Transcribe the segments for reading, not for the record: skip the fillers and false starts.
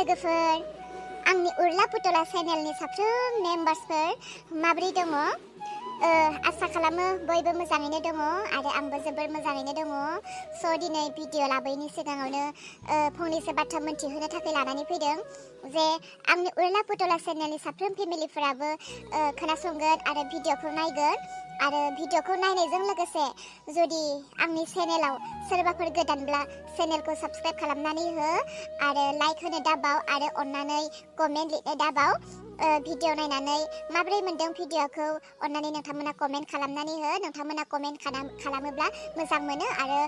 लोगोफोर आंनि उरला पुतला चेनेलनि साफ्रोम मेम्बार्सफोर माबोरै दङ आसा खालामो बयबो मोजाङैनो दङ आरो आंबो जोबोर मोजाङैनो दङ स' दिनै भिडिअ लाबोयैनि सिगाङावनो फंनैसो बाथ्रा मोनथिहोनो थाखाय लानानै फैदों जे आंनि उरला पुतला चेनेलनि साफ्रोम फेमिलिफोराबो खोनासंगोन आरो भिडिअखौ नायगोन आरो भिडिअखौ नायनायजों लोगोसे जुदि आंनि चेनेलाव सोरबाफोर गोदानब्ला चेनेलखौ साबस्क्राइब खालामनानै हो आरो लाइक होनो दाबाव आरो अन्नानै कमेन्ट लिरनो दाबाव भिडिअ नायनानै माबोरै मोनदों भिडिअखौ अन्नानै नोंथांमोना कमेन्ट खालामनानै हो नोंथांमोना कमेन्ट खालामोब्ला मोजां मोनो आरो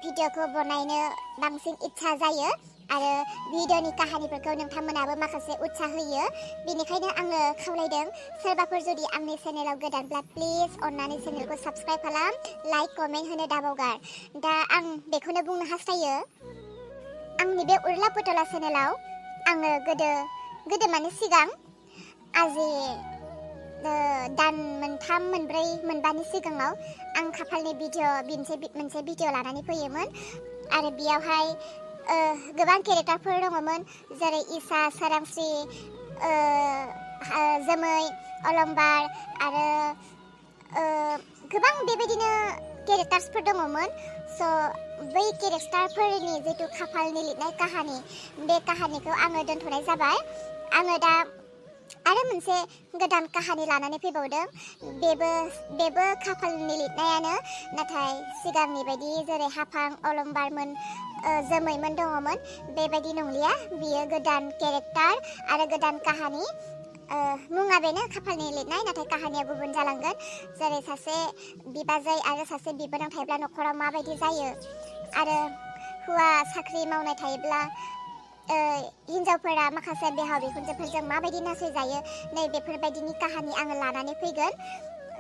भिडिअखौ बनायनो बांसिन इच्छा जायो आरो भिडिअनि काहानिफोरखौ नोंथांमोनाबो माखासे उत्साह होयो बेनिखायनो आङो खावलायदों सोरबाफोर जुदि आंनि चेनेलाव गोदानब्ला प्लिज अन्नानै चेनेलखौ साबस्क्राइब खालाम लाइक कमेन्ट होनो दाबावगार दा आं बेखौनो बुंनो हास्थायो आंनि बे उरला पुतला चेनेलाव आङो गोदो माने सिगां आजि दान मोनथाम मोनब्रै मोनबानि सिगाङाव आं खाफालनि मोनसे भिडिअ लानानै फैयोमोन आरो बेयावहाय गोबां केरेक्टारफोर दङमोन जेरै इसा सोरांस्रि जोमै अलंबार आरो गोबां बेबायदिनो केरेक्टार्सफोर दङमोन स' बै केरेक्टारफोरनि जितु खाफालनि लिरनाय काहानि बे काहानिखौ आङो दोनथ'नाय जाबाय आङो दा आरो मोनसे गोदान काहानि लानानै फैबावदों बेबो खाफालनि लिरनायानो नाथाय सिगांनि बायदि जेरै हाफां अलंबारमोन जोमैमोन दङमोन बेबायदि नंलिया बियो गोदान केरेक्टार आरो गोदान काहानि मुङा बेनो खाफालनि लिरनाय नाथाय काहानिया गुबुन जालांगोन जेरै सासे बिबाजै आरो सासे बिबोनां थायोब्ला न'खराव माबायदि जायो आरो हौवा साख्रि मावनाय थायोब्ला हिन्जावफोरा माखासे बिहाव बिखुनजोफोरजों माबायदि नासयजायो नै बेफोरबायदिनि काहानि आङो लानानै फैगोन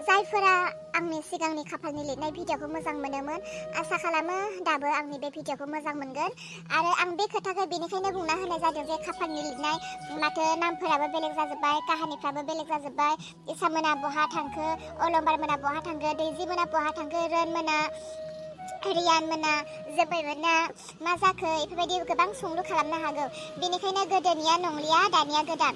जायफोरा आंनि सिगांनि खाफालनि लिरनाय भिडिअखौ मोजां मोनोमोन आसा खालामो दाबो आंनि बे भिडिअखौ मोजां मोनगोन आरो आं बे खोथाखौ बेनिखायनो बुंना होनाय जादों जे खाफालनि लिरनाय माथो नामफोराबो बेलेग जाजोब्बाय काहानिफ्राबो बेलेग जाजोब्बाय इसामोना बहा थांखो अलंबारमोना बहा थांखो दैजिमोना बहा थांखो रोनमोना रियान मोना जोबै मोना मा जाखो बेफोरबायदि गोबां सोंलु खालामनो हागौ बेनिखायनो गोदोनिया नंलिया दानिया गोदान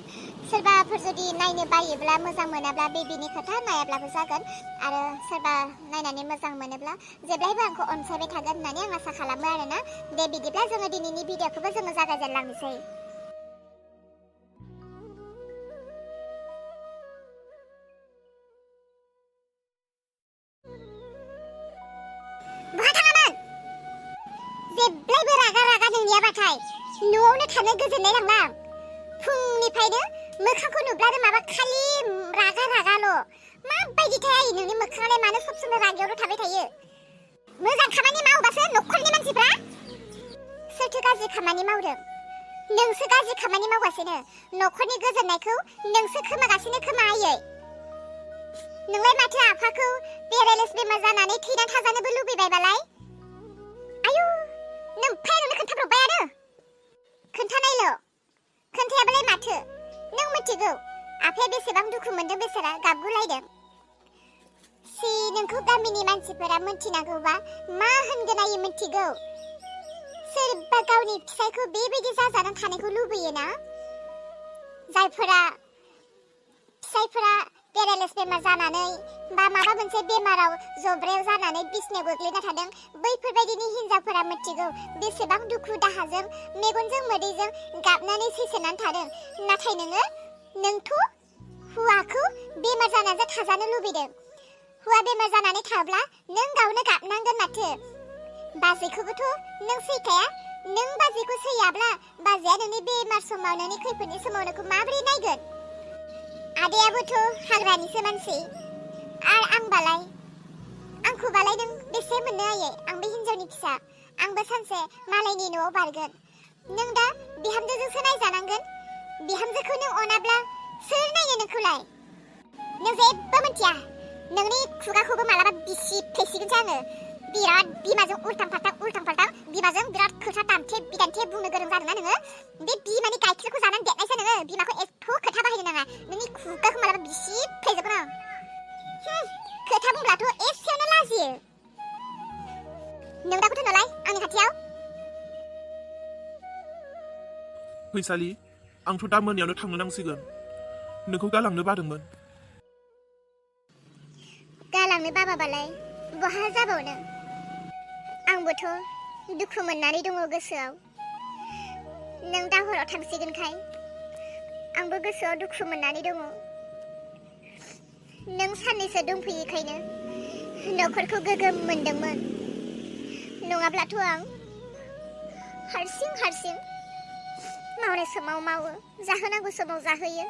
सोरबाफोर जुदि नायनो बायोब्ला मोजां मोनाब्ला बेनि खोथा नायाब्लाबो जागोन आरो सोरबा नायनानै मोजां मोनोब्ला जेब्लायबो आंखौ अनसायबाय थागोन होननानै आं आसा खालामो आरोना दे बिदिब्ला जोङो दिनैनि भिडिअखौबो जोङो जागायजेनलांनोसै जेब्लायबो रागा नोंनियाबाथाय न'आवनो थानो गोजोननाय नांला फुंनिफ्रायनो मोखांखौ नुब्लानो माबा खालि रागाल' माबायदिथाय नोंनि मोखाङालाय मानो सब समाय रागायावल' थाबाय थायो मोजां खामानि मावबासो न'खरनि मानसिफ्रा सोरथो गाज्रि खामानि मावदों नोंसो गाज्रि खामानि मावगासिनो न'खरनि गोजोननायखौ नोंसो खोमागासिनो खोमायै नोंलाय माथो आफाखौ पेरालाइसिस बेमार जानानै थैना थाजानोबो लुबैबायबालाय आयु नों फायरनो खोन्थाब्रबबायानो खोन्थायाबालाय माथो नों मिथिगौ आफाया बेसेबां दुखु मोनदों बेसारा गाबगुलायदों सि नोंखौ गामिनि मानसिफोरा मिथिनांगौबा मा होनगोन आयै मिथिगौ सोरबा गावनि फिसायखौ बेबायदि जाजानानै थानायखौ लुबैयोना जायफोरा फिसायफोरा पेरालाइसिस बेमार जानानै बा माबा मोनसे बेमाराव जब्रायाव जानानै बिसनायाव गोग्लैना थादों बैफोरबायदिनि हिन्जावफोरा मिथिगौ बेसेबां दुखु दाहाजों मेगनजों मोदैजों गाबनानै सैसोनानै थादों नाथाय नोंथ' हौवाखौ बेमार जानानै थाजानो लुबैदों हौवा बेमार जानानै थाब्ला नों गावनो गाबनांगोन माथो बाजैखौबोथ' नों सैखाया नों बाजैखौ सैयाब्ला बाजैया नोंनि बेमार समाव नोंनि खैफोदनि समाव नोंखौ माबोरै नायगोन आदायाबोथ' हाग्रानिसो मानसि आरो आंखौबालाय नों बेसे मोननो आयै आंबो हिन्जावनि फिसा आंबो सानसे मालायनि न'आव बारगोन नों दा बिहामजोजोंसो नायजानांगोन बिहामजोखौ नों अनाब्ला सोर नायनो नोंखौलाय नों जेबो मिथिया नोंनि खुगाखौबो मालाबा बिसि फैसिगोनसो आङो बिराद बिमाजों उल्टां फाल्टां बिमाजों बिराद खोथा दान्थे बिदान्थे बुंनो गोरों जादोंना नोङो बे बिमानि गाइखेरखौ जानानै देरनायसो नोङो बिमाखौ एथ' खोथा बाहायनो नाङा नोंनि खुगाखौ मालाबा बिसि फैजोबगोन आं खोथा बुंब्लाथ' एसेयावनो लाजियो नों दाखौथ' नुलाय आंनि खाथियाव फैसालि आंथ' दा मोनायावनो थांनो नांसिगोन नोंखौ गालांनो बादोंमोन गालांनो बाबाबालाय बहा जाबावनो आंबोथ' दुखु मोननानै दङ गोसोआव नों दा हराव थांसिगोनखाय आंबो गोसोआव दुखु मोननानै दङ नों साननैसो दंफैयोखायनो न'खरखौ गोगोम मोनदोंमोन नङाब्लाथ' आं हारसिं मावनाय समाव मावो जाहोनांगौ समाव जाहोयो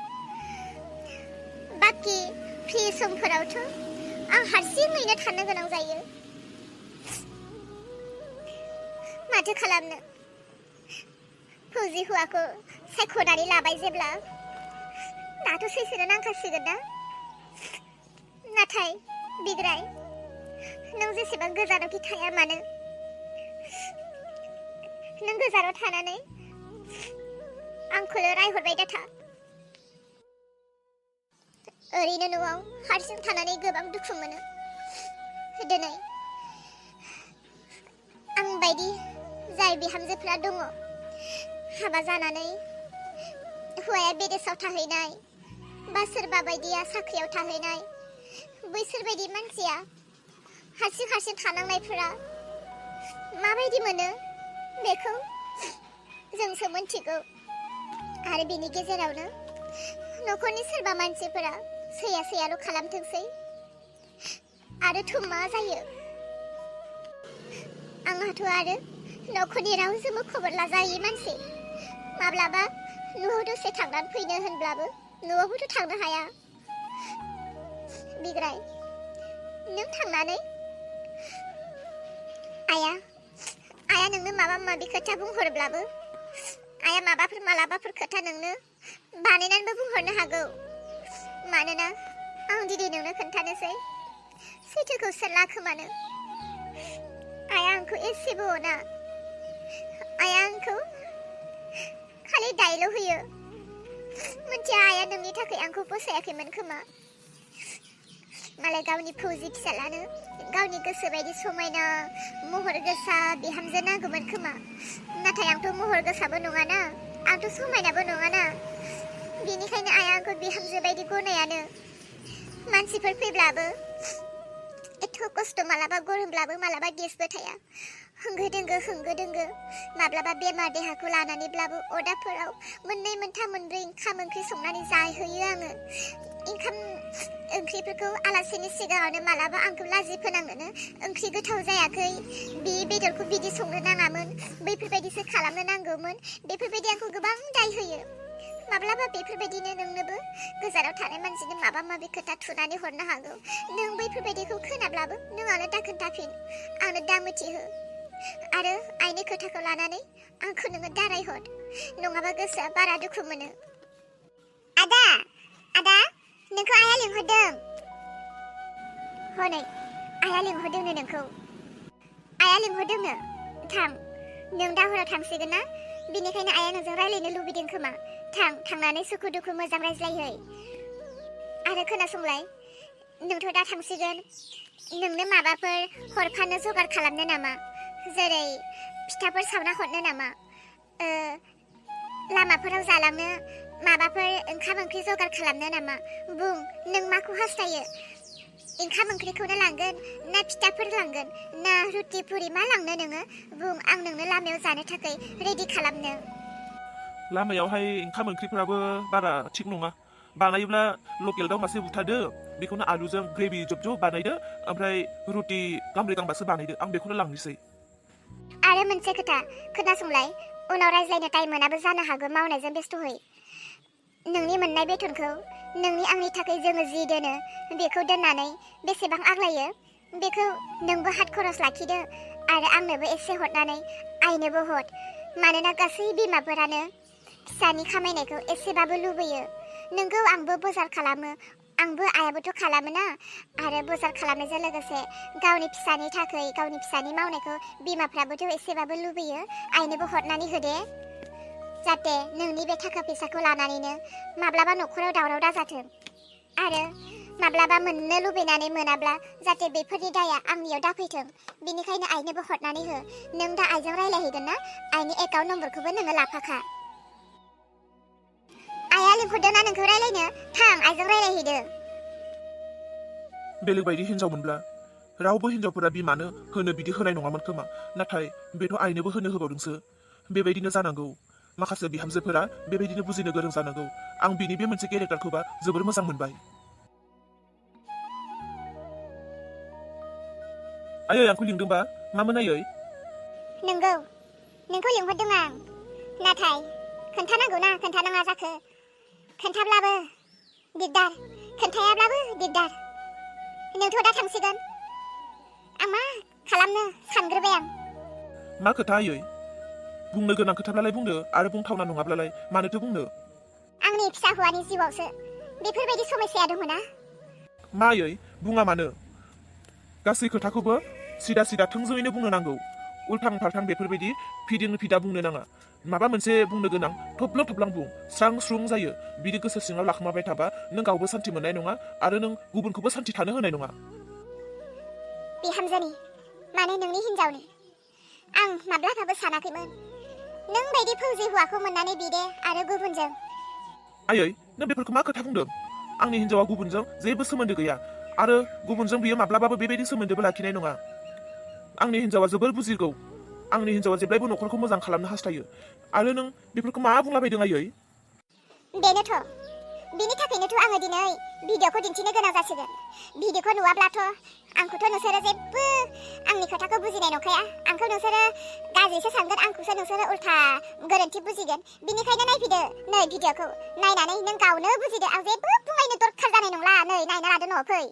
बाखि फ्रि समफोरावथ' आं हारसिङैनो थानो गोनां जायो माथो खालामनो फौजि हौवाखौ सायख'नानै लाबाय जेब्ला दाथ' सैसोनो नांखासिगोन ना नाथाय बिग्राय नों जेसेबां गोजानावखि थाया मानो नों गोजानाव थानानै आंखौल' रायहरबाय दाथा ओरैनो न'आव हारसिं थानानै गोबां दुखु मोनो दिनै आं बायदि जाय बिहामजोफ्रा दङ हाबा जानानै हौवाया बिदेशआव थाहैनाय बा सोरबा बायदिया साख्रियाव थाहैनाय बैसोरबायदि मानसिया हारसिं थानांनायफोरा माबायदि मोनो बेखौ जोंसो मिथिगौ आरो बेनि गेजेरावनो न'खरनि सोरबा मानसिफोरा सैयाल' खालामथोंसै आरोथ' मा जायो आंहाथ' आरो न'खरनि रावजोंबो खबर लाजायै मानसि माब्लाबा न'आव दसे थांनानै फैनो होनब्लाबो न'आवबोथ' थांनो हाया बिग्राय नों थांनानै आया नोंनो माबा माबि खोथा बुंहरब्लाबो आया मालाबाफोर खोथा नोंनो बानायनानैबो बुंहरनो हागौ मानोना आं दिनै नोंनो खोन्थानोसै सैथोखौ सोरला खोमानो आया आंखौ एसेबो अना आया आंखौ खालि दायल' होयो मोनथिया आया नोंनि थाखाय आंखौ फसायाखैमोन खोमा मालाय गावनि फौजि फिसालानो गावनि गोसो बायदि समायना महर गोसा बिहामजो नांगौमोन खोमा नाथाय आंथ' महर गोसाबो नङाना आंथ' समायनाबो नङाना बेनिखायनो आया आंखौ बिहामजो बायदि गनायानो मानसिफोर फैब्लाबो एथ' खस्थ' मालाबा गरमब्लाबो मालाबा गेसबो थाया होंगो दोंगो माब्लाबा बेमार देहाखौ लानानैब्लाबो अरदाबफोराव मोननै मोनथाम मोनब्रै ओंखाम ओंख्रि संनानै जाहोयो आङो ओंखाम ओंख्रिफोरखौ आलासिनि सिगाङावनो मालाबा आंखौ लाजि फोनांनोनो ओंख्रि गोथाव जायाखै बे बेदरखौ बिदि संनो नाङामोन बैफोरबायदिसो खालामनो नांगौमोन बेफोरबायदि आंखौ गोबां दाय होयो माब्लाबा बेफोरबायदिनो नोंनोबो गोजानाव थानाय मानसिनो माबा माबि खोथा थुनानै हरनो हागौ नों बैफोरबायदिखौ खोनाब्लाबो नों आंनो दा खोन्थाफिन आंनो दा मिथिहो आरो आइनि खोथाखौ लानानै आंखौ नोङो दारायहर नङाबा गोसोआ बारा दुखु मोनो आदा नोंखौ आइया लिंहरदों हनै आइया लिंहरदोंनो नोंखौ आइया लिंहरदोंनो थां नों दा हराव थांसिगोन ना बेनिखायनो आइया नोंजों रायज्लायनो लुबैदों खोमा थांनानै सुखु दुखु मोजां रायज्लायहै आरो खोनासंलाय नोंथ' दा थांसिगोन नोंनो माबाफोर हरफानो जगार खालामनो नामा जेरै फिथाफोर सावना हरनो नामा लामाफोराव जालांनो माबाफोर ओंखाम ओंख्रि जगार खालामनो नामा बुं नों माखौ हास्थायो ओंखाम ओंख्रिखौनो लांगोन ना फिथाफोर लांगोन ना रुटि पुरि मा लांनो नोङो बुं आं नोंनो लामायाव जानो थाखाय रेडि खालामनो लामायावहाय ओंखाम ओंख्रिफोराबो बारा थिग नङा बानायोब्ला लकेल दाउ मासे बुथारदो बेखौनो आलुजों ग्रेभि जब बानायदो ओमफ्राय रुटि गांब्रै गांबासो बानायदो आं बेखौनो लांनोसै आरो मोनसे खोथा खोनासंलाय उनाव रायज्लायनो टाइम मोनाबो जानो हागौ मावनायजों बेस्थ'है नोंनि मोननाय बेथनखौ नोंनि आंनि थाखाय जोङो जि दोनो बेखौ दोननानै बेसेबां आग्लायो बेखौ नोंबो हात खरस लाखिदो आरो आंनोबो एसे हरनानै आइनोबो हर मानोना गासै बिमाफोरानो फिसानि खामायनायखौ एसेबाबो लुबैयो नोंगौ आंबो बजार खालामो आंबो आयाबोथ' खालामो ना आरो बजार खालामनायजों लोगोसे गावनि फिसानि थाखाय गावनि फिसानि मावनायखौ बिमाफ्राबोथ' एसेबाबो लुबैयो आइनोबो हरनानै होदे जाहाथे नोंनि बे थाखा फैसाखौ लानानैनो माब्लाबा न'खराव दावराव दाजाथों आरो माब्लाबा मोननो लुबैनानै मोनाब्ला जाहाथे बेफोरनि दाया आंनियाव दाफैथों बेनिखायनो आइनोबो हरनानै हो नों दा आइजों रायज्लायहैगोन ना आइनि एकाउन्ट नम्बरखौबो नोङो लाफाखा लिंहरदोंना नोंखौ रायलायनो थां आइजों रायलायहैदो बेलेग बायदि हिनजावमोनब्ला रावबो हिनजावफोरा बिमानो होनो बिदि होनाय नङामोन खोमा नाथाय बेथ' आइनोबो होनो होबावदोंसो बेबायदिनो जानांगौ माखासे बिहामजोफोरा बेबायदिनो बुजिनो गोरों जानांगौ आं बिनि बे मोनसे केरेक्टारखौबा जोबोर मोजां मोनबाय आयै आंखौ लिंदोंबा मामोन आयै नोंगौ नोंखौ लिंहरदों आं नाथाय खोन्थानांगौ ना खोन्थानाङा जाखो खोन्थाब्लाबो दिगदार खोन्थायाब्लाबो दिगदार नोंथ' दा थांसिगोन आं मा खालामनो सानग्रोबाय आं मा खोथा आयै बुंनो गोनां खोथाब्लालाय बुंदो आरो बुंथावना नङाब्लालाय मानोथो बुंनो आंनि फिसा हौवानि जिउआवसो बेफोरबायदि समस्याया दङ ना मा आयै बुङा मानो गासै खोथाखौबो सिदा सिदा थोंजोङैनो बुंनो नांगौ उल्थां फाल्थां बेफोरबायदि फिदिं फिदा बुंनो नाङा माबा मोनसे बुंनो गोनां थब्लं थब्लां बुं स्रां स्रुं जायो बिदि गोसो सिङाव लाखोमाबाय थाबा नों गावबो सान्थि मोननाय नङा आरो नों गुबुनखौबो सान्थि थानो होनाय नङा बिहामजोनि माने नोंनि हिनजावनि आं माब्लाबाबो सानाखैमोन नों बायदि फौजि हौवाखौ मोननानै बिदे आरो गुबुनजों आयै नों बेफोरखौ मा खोथा बुंदों आंनि हिनजावा गुबुनजों जेबो सोमोन्दो गैया आरो गुबुनजों बियो माब्लाबाबो बेबायदि सोमोन्दोबो लाखिनाय नङा आंनि हिनजावा जोबोर बुजिगौ आंनि हिनजावा जेब्लायबो न'खरखौ मोजां खालामनो हास्थायो आरो नों बेफोरखौ मा बुंलाबायदों आयै बेनोथ' बिनि थाखायनोथ' आङो दिनै भिडिअ'खौ दिन्थिनो गोनां जासिगोन भिडिअ'खौ नुवाब्लाथ' आंखौथ' नोंसोरो जेबो आंनि खोथाखौ बुजिनाय नंखाया आंखौ नोंसोरो गाज्रिसो सानगोन आंखौसो नोंसोरो उल्था गोरोन्थि बुजिगोन बिनिखायनो नायफैदो नै भिडिअ'खौ नायनानै नों गावनो बुजिदो आं जेबो बुंलायनो दरखार जानाय नंला नै नायना लादो न'आव फै